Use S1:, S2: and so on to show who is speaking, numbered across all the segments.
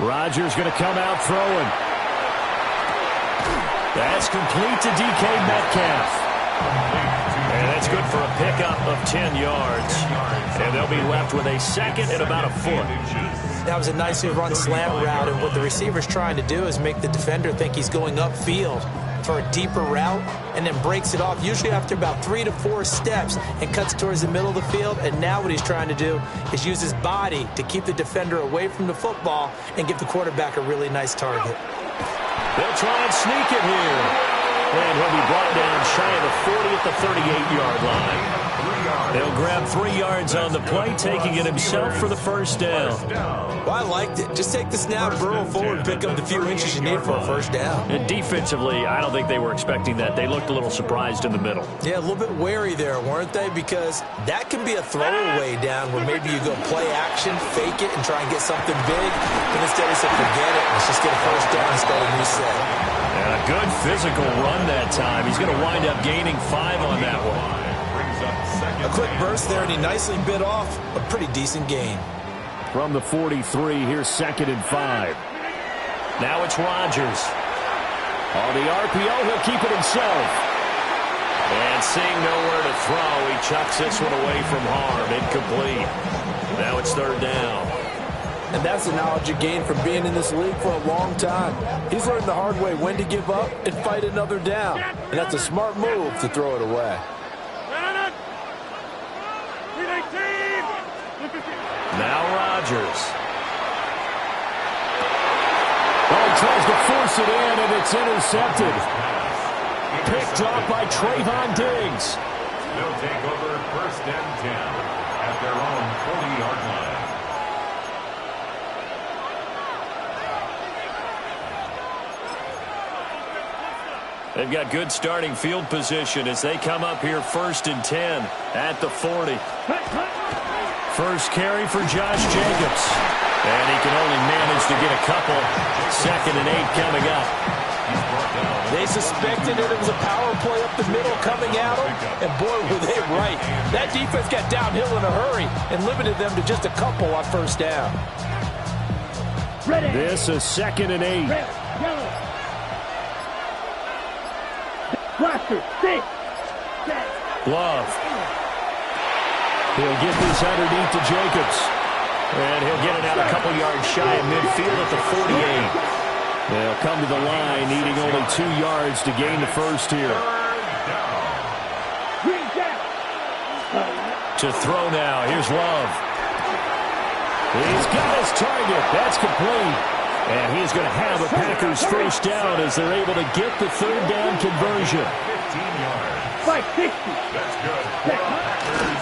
S1: Rodgers going to come out throwing. That's complete to DK Metcalf. And that's good for a pickup of 10 yards. And they'll be left with a second and about a foot.
S2: That was a nicely run slant route, and what the receiver's trying to do is make the defender think he's going upfield for a deeper route, and then breaks it off, usually after about 3 to 4 steps, and cuts towards the middle of the field. And now what he's trying to do is use his body to keep the defender away from the football and give the quarterback a really nice target.
S1: They'll try and sneak it here. And he'll be brought down shy of the 40 at the 38-yard line. They'll grab 3 yards on the play, taking it himself for the first down.
S2: Well, I liked it. Just take the snap, burrow forward, pick up the few inches you need for a first down.
S1: And defensively, I don't think they were expecting that. They looked a little surprised in the middle.
S2: Yeah, a little bit wary there, weren't they? Because that can be a throwaway down where maybe you go play action, fake it, and try and get something big. But instead, he said, forget it. Let's just get a first down and start a new set.
S1: And a good physical run that time. He's going to wind up gaining 5 on that one.
S2: A quick burst there, and he nicely bit off a pretty decent gain.
S1: From the 43, here's 2nd and 5. Now it's Rodgers. On the RPO, he'll keep it himself. And seeing nowhere to throw, he chucks this one away from harm. Incomplete. Now it's 3rd down.
S3: And that's the knowledge you gain from being in this league for a long time. He's learned the hard way when to give up and fight another down. And that's a smart move to throw it away.
S1: Now Rodgers. Oh, he tries to force it in, and it's intercepted. Picked off by Trayvon Diggs.
S4: They'll take over 1st and 10 at their own 40-yard line.
S1: They've got good starting field position as they come up here 1st and 10 at the 40. First carry for Josh Jacobs. And he can only manage to get a couple. 2nd and 8 coming up.
S2: They suspected it was a power play up the middle coming at them. And boy, were they right. That defense got downhill in a hurry and limited them to just a couple on 1st down.
S1: This is 2nd and 8. Love. He'll get this underneath to Jacobs. And he'll get it out a couple yards shy of midfield at the 48. They'll come to the line, needing only 2 yards to gain the first here. To throw now. Here's Love. He's got his target. That's complete. And he's going to have a Packers first down as they're able to get the 3rd down conversion.
S4: 15 yards.
S5: 60.
S4: That's good.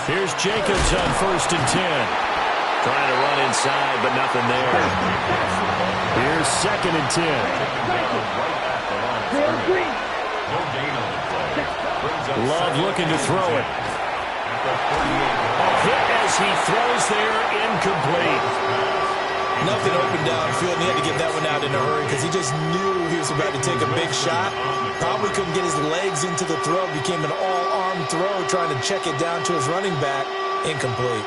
S1: Here's Jacobs on 1st and 10. Trying to run inside, but nothing there. Here's 2nd and 10. Love looking to throw it. A hit as he throws there, incomplete.
S2: Nothing open downfield, and he had to get that one out in a hurry because he just knew he was about to take a big shot. Probably couldn't get his legs into the throw. Became an all-arm throw, trying to check it down to his running back. Incomplete.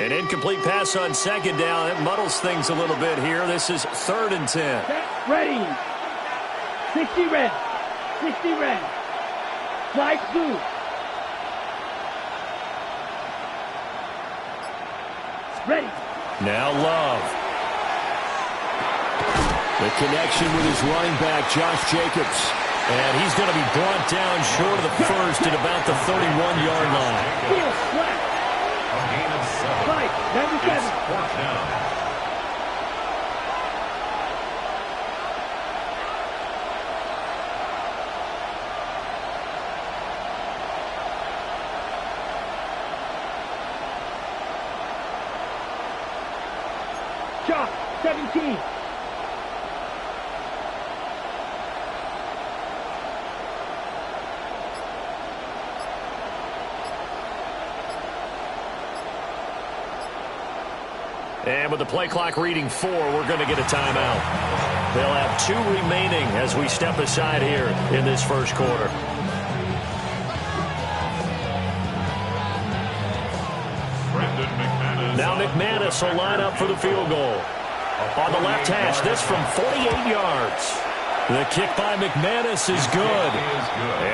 S1: An incomplete pass on 2nd down. It muddles things a little bit here. This is 3rd and 10.
S5: Ready. 60 red. 60 red. Slide blue. Ready.
S1: Now Love. The connection with his running back, Josh Jacobs. And he's going to be brought down short of the first at about the 31-yard line.
S4: A gain of 7. It's 4th down.
S5: Shot 17.
S1: And with the play clock reading 4, we're going to get a timeout. They'll have 2 remaining as we step aside here in this first quarter.
S4: Brendan
S1: Now McManus will line up for the field goal. On the left hash, this from 48 yards. The kick by McManus is good.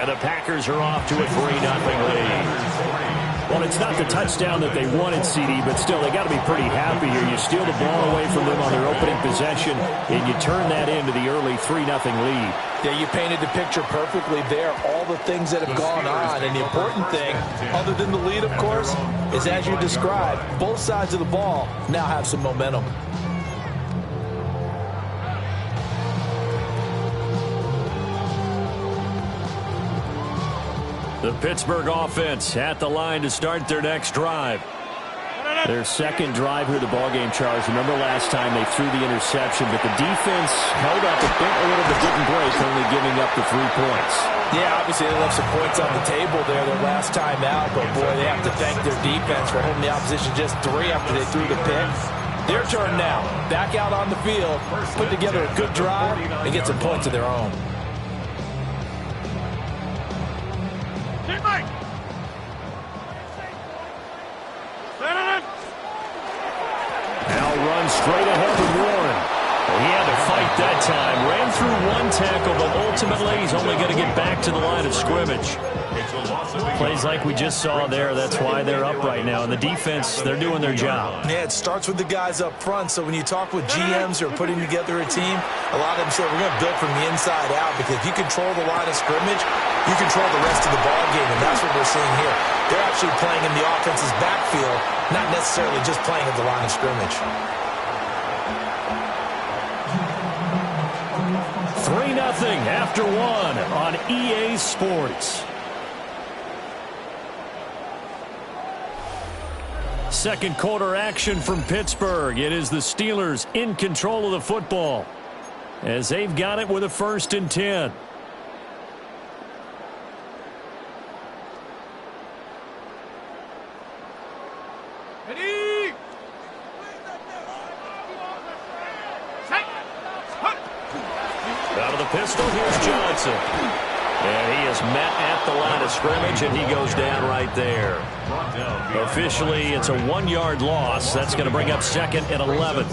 S1: And the Packers are off to a 3-0 lead. Well, it's not the touchdown that they wanted, CD, but still, they got to be pretty happy here. You steal the ball away from them on their opening possession, and you turn that into the early 3-0 lead.
S3: Yeah, you painted the picture perfectly there, all the things that have gone on. And the important thing, other than the lead, of course, is as you described, both sides of the ball now have some momentum.
S1: The Pittsburgh offense at the line to start their next drive. Their second drive here of the ballgame, Charles. Remember last time they threw the interception, but the defense held up a bit, a little bit, didn't break, only giving up the 3 points.
S3: Yeah, obviously they left some points on the table there their last time out, but boy, they have to thank their defense for holding the opposition just 3 after they threw the pick. Their turn now. Back out on the field, put together a good drive, and get some points of their own.
S1: Now runs straight ahead to Warren. He had to fight that time. Ran through 1 tackle, but ultimately he's only going to get back to the line of scrimmage. Plays like we just saw there. That's why they're up right now. And the defense, they're doing their job.
S2: Yeah, it starts with the guys up front. So when you talk with GMs who are putting together a team, a lot of them say we're going to build from the inside out, because if you control the line of scrimmage, you control the rest of the ball game, and that's what we're seeing here. They're actually playing in the offense's backfield, not necessarily just playing at the line of scrimmage.
S1: 3-0 after 1 on EA Sports. Second quarter action from Pittsburgh. It is the Steelers in control of the football as they've got it with a 1st and 10. Out of the pistol, here's Johnson. And he is met at the line of scrimmage, and he goes down right there. Officially, it's a 1-yard loss. That's going to bring up 2nd and 11.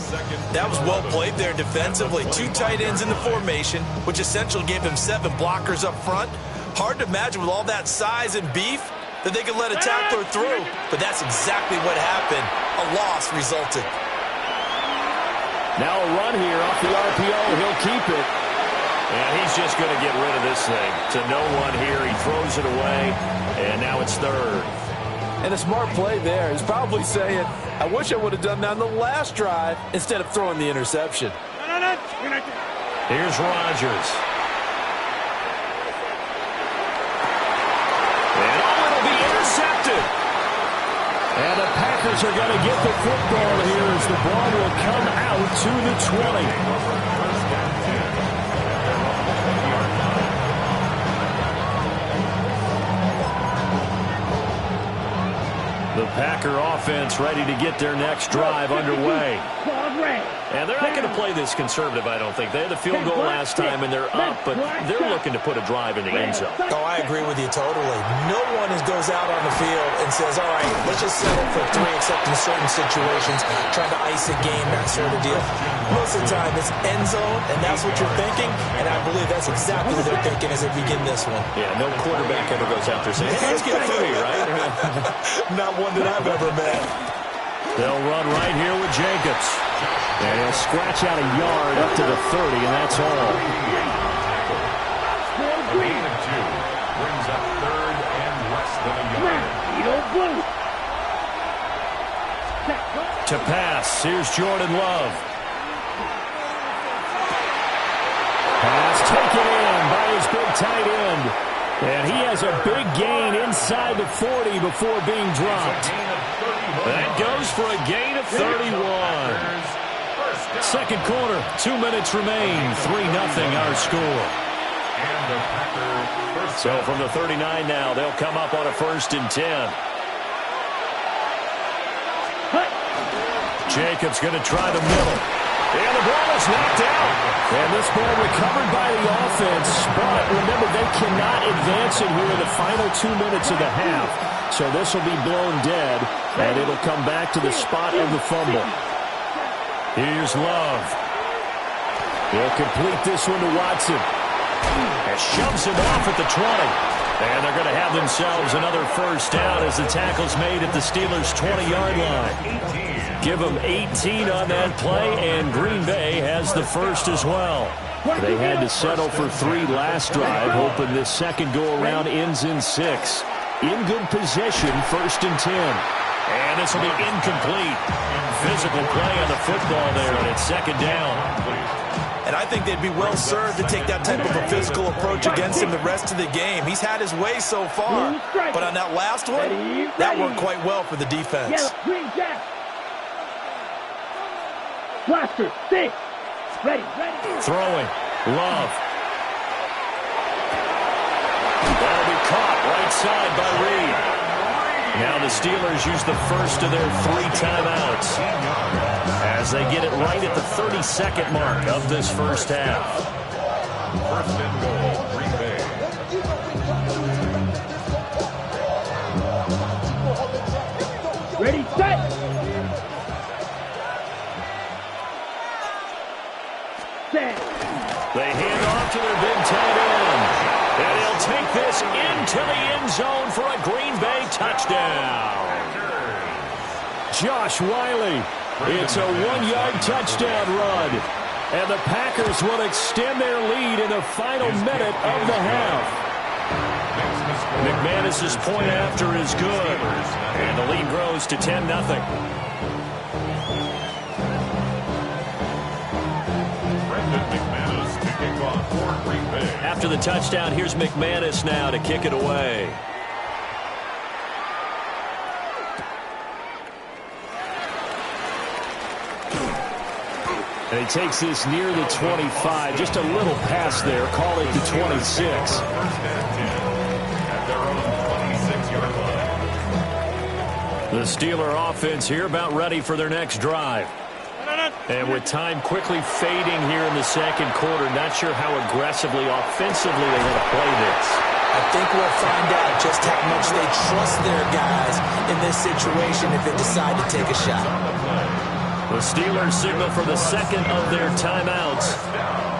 S2: That was well played there defensively. 2 tight ends in the formation, which essentially gave them 7 blockers up front. Hard to imagine with all that size and beef that they could let a tackler through, but that's exactly what happened. A loss resulted.
S1: Now a run here off the RPO. He'll keep it. And he's just going to get rid of this thing. To no one here. He throws it away, and now it's 3rd.
S3: And a smart play there. He's probably saying, I wish I would have done that on the last drive instead of throwing the interception.
S1: Here's Rodgers. And it'll be intercepted. And the Packers are going to get the football here as the ball will come out to the 20. The Packer offense ready to get their next drive underway. And they're not going to play this conservative, I don't think. They had the field goal last time, and they're up, but they're looking to put a drive in the end zone.
S2: Oh, I agree with you totally. No one goes out on the field and says, all right, let's just settle for 3, except in certain situations, trying to ice a game, that sort of deal. Most of the time, it's end zone, and that's what you're thinking, and I believe that's exactly what they're thinking as they begin this one.
S1: Yeah, no quarterback ever goes out there saying, hey, let's get through here, right?
S2: Not one that I've ever met.
S1: They'll run right here with Jacobs. And he'll scratch out a yard up to the 30, and that's all.
S4: Gain of 2 brings up 3rd and less than a yard.
S1: To pass, here's Jordan Love. Pass taken in by his big tight end. And he has a big gain inside the 40 before being dropped. That goes for a gain of 31. Second quarter, 2 minutes remain. 3-0 our score. So from the 39 now, they'll come up on a 1st and 10. Jacobs going to try the middle. And the ball is knocked out. And this ball recovered by the offense. But remember, they cannot advance it here in the final 2 minutes of the half. So this will be blown dead, and it'll come back to the spot of the fumble. Here's Love. He'll complete this one to Watson. And shoves him off at the 20. And they're going to have themselves another first down as the tackle's made at the Steelers' 20-yard line. Give them 18 on that play, and Green Bay has the first as well. They had to settle for 3 last drive, hoping this second go-around ends in 6. In good position, 1st and 10. And this will be incomplete. Physical play on the football there, and it's 2nd down.
S2: And I think they'd be well served to take that type of a physical approach against him the rest of the game. He's had his way so far. But on that last one, that worked quite well for the defense.
S5: Green Jack. Blaster, 6. Ready.
S1: Throwing. Love. That'll be caught right side by Reed. Now the Steelers use the first of their 3 timeouts as they get it right at the 32nd mark of this first half.
S4: 1st and goal, Green Bay.
S5: Ready, set. Set.
S1: They hand off to their big tight end. And he'll take this into the end zone for a Green Bay touchdown. Josh Wiley. It's a 1-yard touchdown run. And the Packers will extend their lead in the final minute of the half. McManus's point after is good. And the lead grows to 10-0. After the touchdown, here's McManus now to kick it away. And he takes this near the 25. Just a little pass there. Call it the 26. The Steeler offense here about ready for their next drive. And with time quickly fading here in the second quarter, not sure how aggressively, offensively they want to play this.
S2: I think we'll find out just how much they trust their guys in this situation if they decide to take a shot.
S1: The Steelers signal for the second of their timeouts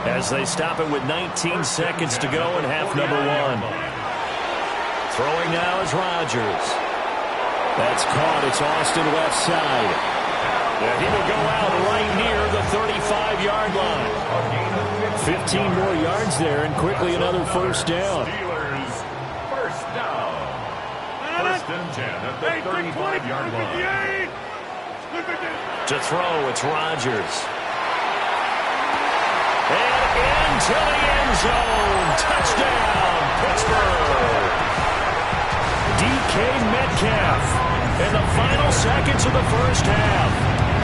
S1: as they stop it with 19 seconds to go in half number 1. Throwing now is Rodgers. That's caught. It's Austin left side. And he will go out right near the 35-yard line. 15 more yards there, and quickly another first down.
S4: Steelers, first down. 1st and 10 at the 35-yard line.
S1: To throw, it's Rodgers. And into the end zone. Touchdown, Pittsburgh. DK Metcalf in the final seconds of the first half.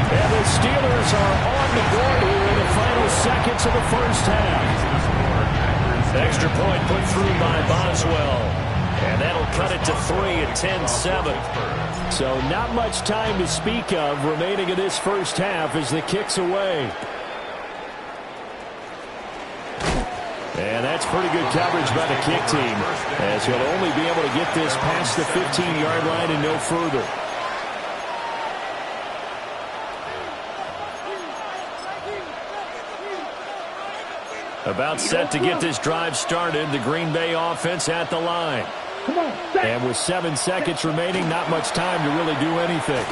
S1: And the Steelers are on the board here in the final seconds of the first half. Extra point put through by Boswell. And that'll cut it to 3 at 10-7. So not much time to speak of remaining in this first half as the kick's away. And that's pretty good coverage by the kick team, as he'll only be able to get this past the 15-yard line and no further. About set to get this drive started, the Green Bay offense at the line. And with 7 seconds remaining, not much time to really do anything.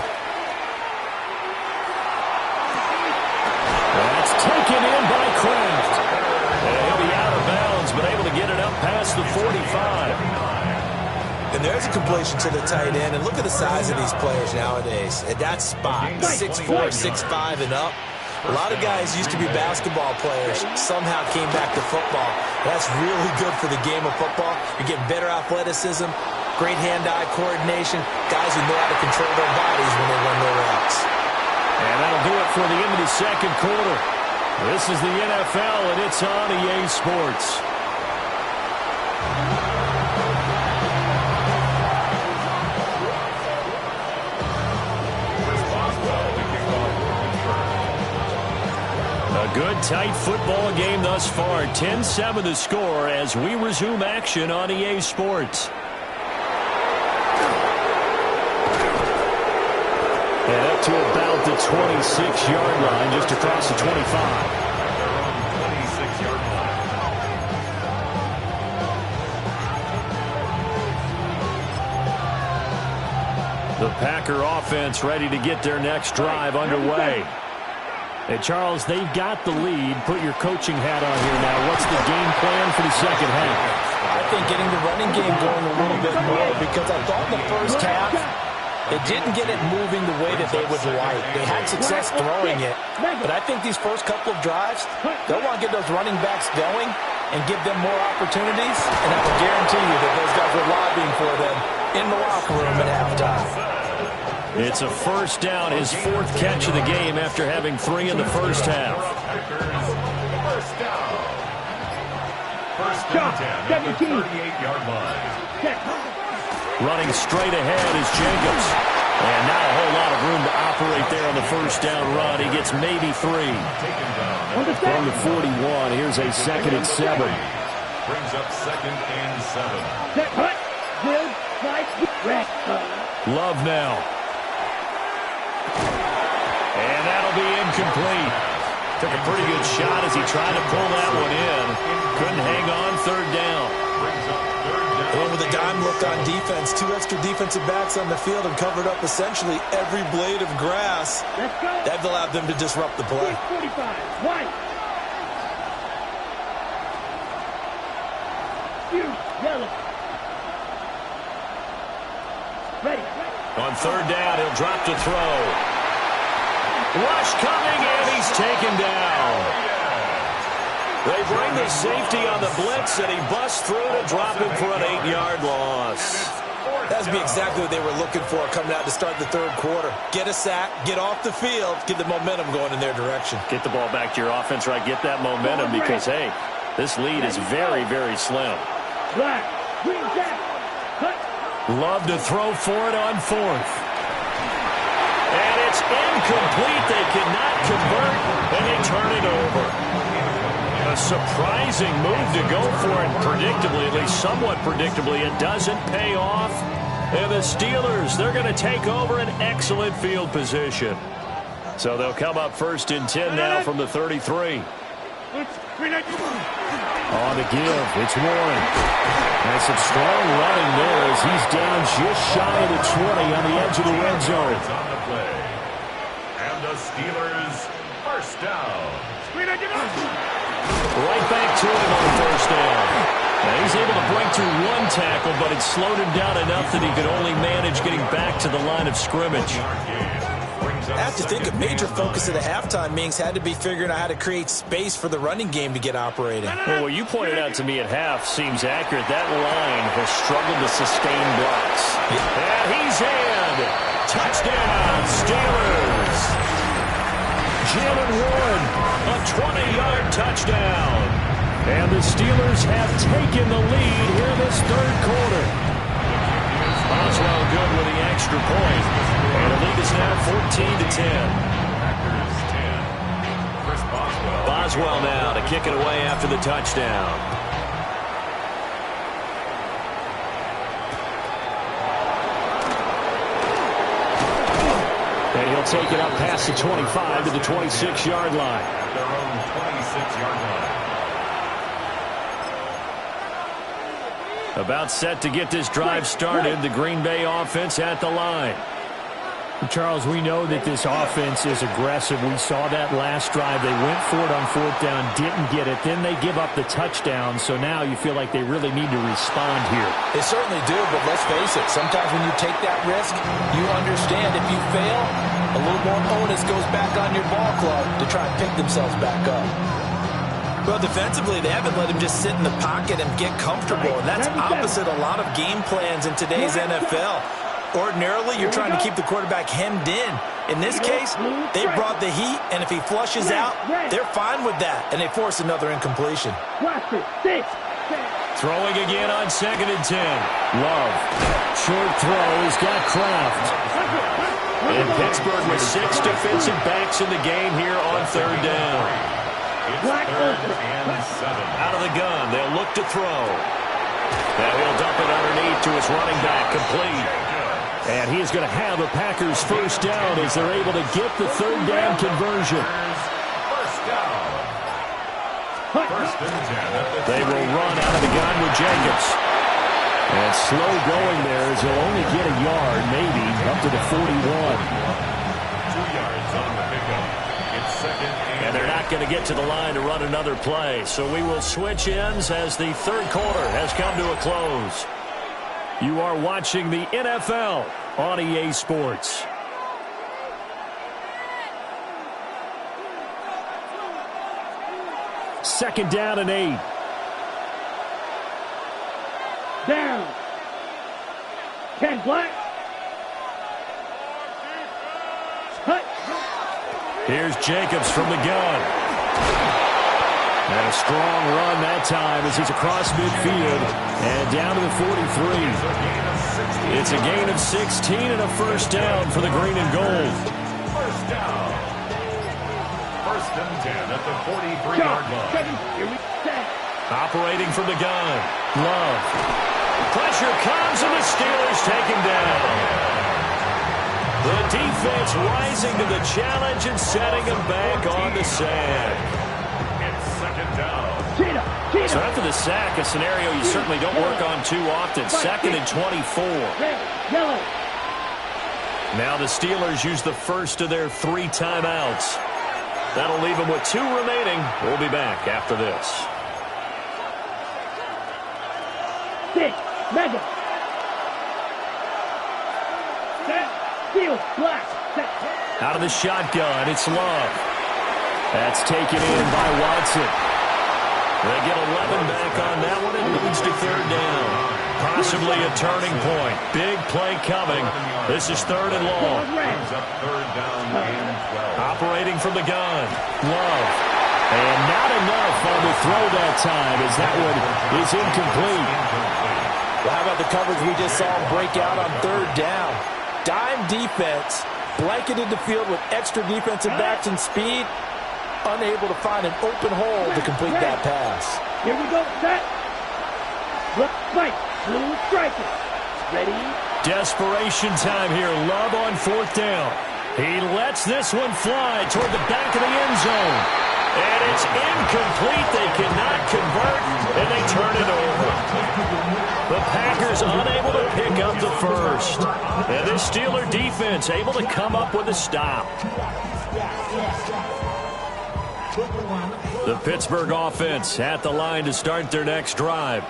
S1: That's taken in by Kraft. And he'll be out of bounds, but able to get it up past the 45.
S2: And there's a completion to the tight end. And look at the size of these players nowadays. At that spot, 6'4", 6'5", and up. A lot of guys used to be basketball players, somehow came back to football. That's really good for the game of football. You're getting better athleticism, great hand-eye coordination, guys who know how to control their bodies when they run their routes.
S1: And that'll do it for the end of the second quarter. This is the NFL, and it's on EA Sports. a tight football game thus far. 10-7 the score as we resume action on EA Sports. And up to about the 26-yard line, just across the 25.
S4: Their own 26-yard line.
S1: The Packer offense ready to get their next drive underway. Hey, Charles, they've got the lead. Put your coaching hat on here now. What's the game plan for the second half?
S2: I think getting the running game going a little bit more, because I thought in the first half it didn't get it moving the way that they would like. They had success throwing it, but I think these first couple of drives, they'll want to get those running backs going and give them more opportunities, and I will guarantee you that those guys were lobbying for them in the locker room at halftime.
S1: It's a first down, his fourth catch of the game after having 3 in the first half.
S4: First down. First and 10 at the 38-yard line.
S1: Running straight ahead is Jacobs. And not a whole lot of room to operate there on the first down run. He gets maybe 3. From the 41, here's a 2nd and 7.
S4: Brings up 2nd and
S1: 7. Love now. And that'll be incomplete. Took a pretty good shot as he tried to pull that one in. Couldn't hang on, 3rd down.
S2: And with a dime look on defense, 2 extra defensive backs on the field and covered up essentially every blade of grass. That allowed them to disrupt the play.
S5: 45, white. Yellow. Ready.
S1: On 3rd down, he'll drop to throw. Rush coming, and he's taken down. They bring the safety on the blitz, and he busts through to drop him for an 8-yard loss.
S2: That would be exactly what they were looking for coming out to start the 3rd quarter. Get a sack, get off the field, get the momentum going in their direction.
S1: Get the ball back to your offense, right? Get that momentum because, hey, this lead is very, very slim.
S5: Black. Green jack. Cut.
S1: Love to throw for it on 4th. And it's incomplete. They cannot convert, and they turn it over. A surprising move to go for it predictably, at least somewhat predictably. It doesn't pay off. And the Steelers, they're going to take over an excellent field position. So they'll come up 1st and 10 now from the 33. On the give, it's Warren. And some strong running there as he's down just shy of the 20 on the edge of the red zone.
S4: On the play. And the Steelers first down.
S1: Right back to him on 1st down. Now he's able to break through 1 tackle, but it slowed him down enough that he could only manage getting back to the line of scrimmage.
S2: I have to think a major focus of the halftime meetings had to be figuring out how to create space for the running game to get operating.
S1: Well, what you pointed out to me at half seems accurate. That line has struggled to sustain blocks. And he's in. Touchdown, Steelers. Jalen Warren, a 20-yard touchdown. And the Steelers have taken the lead here in this 3rd quarter. Boswell good with the extra point. And the lead is now 14-10.
S4: Chris Boswell.
S1: Boswell now to kick it away after the touchdown. And he'll take it up past the 25 to the 26-yard line.
S4: At their own 26-yard line.
S1: About set to get this drive started. The Green Bay offense at the line.
S6: Charles, we know that this offense is aggressive. We saw that last drive. They went for it on 4th down, didn't get it. Then they give up the touchdown. So now you feel like they really need to respond here.
S2: They certainly do, but let's face it. Sometimes when you take that risk, you understand if you fail, a little more onus goes back on your ball club to try and pick themselves back up. Well, defensively, they haven't let him just sit in the pocket and get comfortable. And that's opposite a lot of game plans in today's NFL. Ordinarily, you're trying to keep the quarterback hemmed in. In this case, they brought the heat, and if he flushes out, they're fine with that, and they force another incompletion.
S1: Throwing again on 2nd and 10. Love. Short throw. He's got Kraft. And Pittsburgh with 6 defensive backs in the game here on 3rd down.
S5: Black
S4: third
S5: open.
S4: and 7.
S1: Out of the gun, they'll look to throw. Now he'll dump it underneath to his running back, complete. And he is going to have a Packers first down as they're able to get the third down conversion.
S4: First down. First and 10.
S1: They will run out of the gun with Jacobs. And slow going there as he'll only get a yard, maybe, up to the 41.
S4: 2 yards on the pickup. It's second
S1: And they're not going to get to the line to run another play. So we will switch ends as the third quarter has come to a close. You are watching the NFL on EA Sports. Second down and 8.
S5: Down. 10 black. Cut.
S1: Here's Jacobs from the gun. And a strong run that time as he's across midfield and down to the 43. It's a gain of 16 and a first down for the green and gold.
S4: First down. First and 10 at the 43-yard line.
S5: Here we set.
S1: Operating from the gun. Love. Pressure comes and the Steelers take him down. The defense rising to the challenge and setting him back on the sand.
S4: It's second down.
S1: So after the sack, a scenario you certainly don't work on too often. Second and 24.
S5: Red, yellow.
S1: Now the Steelers use the first of their 3 timeouts. That'll leave them with 2 remaining. We'll be back after this.
S5: 6, mega. Set, steel, black. Set.
S1: Out of the shotgun, it's Love. That's taken in by Watson. They get 11 back on that one. It leads to third down. Possibly a turning point. Big play coming. This is third and long.
S4: Brings up third down and 12.
S1: Operating from the gun. Love. And not enough on the throw that time as that one is incomplete.
S3: Well, how about the coverage we just saw him break out on third down? Dime defense, blanketed the field with extra defensive backs and speed, unable to find an open hole to complete that pass.
S5: Here we go. Set. Look, fight. Blue striker. Ready.
S1: Desperation time here. Love on fourth down. He lets this one fly toward the back of the end zone. And it's incomplete. They cannot convert, and they turn it over. The Packers unable to pick up the first. And this Steeler defense able to come up with a stop. The Pittsburgh offense at the line to start their next drive.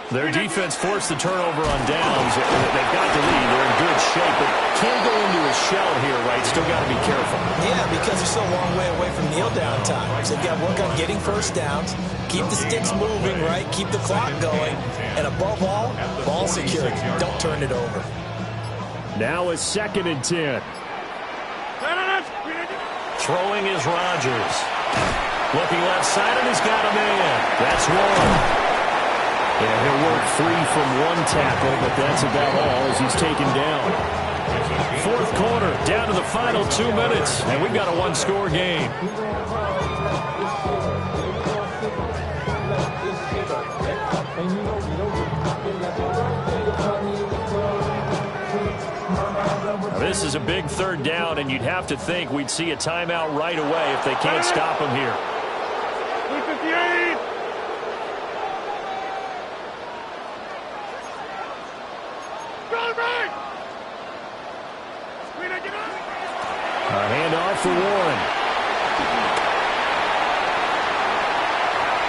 S1: Their defense forced the turnover on downs. They've got the lead. They're in good shape, but can't go into a shell here, right? Still got to be careful.
S2: Yeah, because they're still a long way away from kneel down time. So they've got to work on getting first downs, keep the sticks moving, right? Keep the clock going. And above all, ball security. Don't turn it over.
S1: Now a second and 10. Throwing is Rodgers. Looking left side, and he's got a man. That's one. Yeah, he'll work free from one tackle, but that's about all as he's taken down. Fourth quarter, down to the final 2 minutes, and we've got a one-score game. This is a big third down, and you'd have to think we'd see a timeout right away if they can't stop him here.
S5: 358.
S1: A handoff for Warren.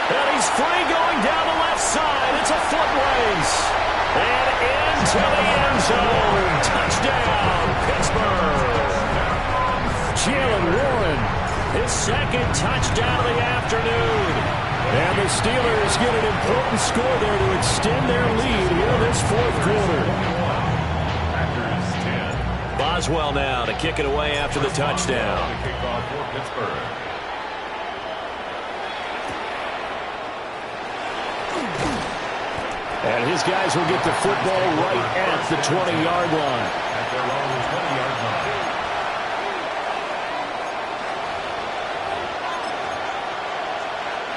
S1: And he's free going down the left side. It's a foot race. And into the end zone. Touchdown, Pittsburgh. Jalen Warren, his second touchdown of the afternoon. And the Steelers get an important score there to extend their lead here in this fourth quarter. Boswell now to kick it away after the touchdown.
S4: Kickoff for Pittsburgh.
S1: And his guys will get the football right at the 20-yard line.
S4: At their own 20-yard line.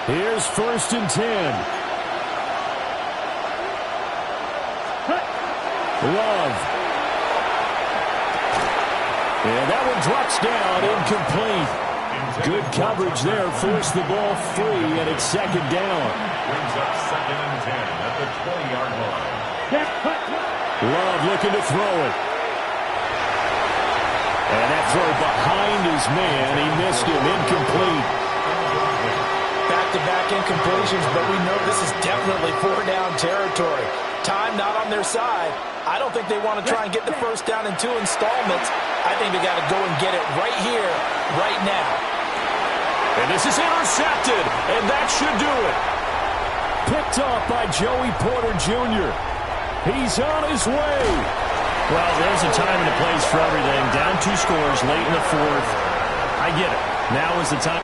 S1: Here's 1st and 10. Love. And that one drops down, incomplete. Good coverage there, forced the ball free, and it's 2nd down.
S4: Brings up 2nd and 10 at the 20-yard line.
S1: Love looking to throw it. And that throw behind his man, he missed him, incomplete.
S3: Back-to-back incompletions, but we know this is definitely 4-down territory. Time not on their side. I don't think they want to try and get the 1st down in 2 installments. I think they got to go and get it right here, right now.
S1: And this is intercepted, and that should do it. Picked off by Joey Porter Jr. He's on his way.
S6: Well, there's a time and a place for everything. Down 2 scores late in the 4th. I get it. Now is the time.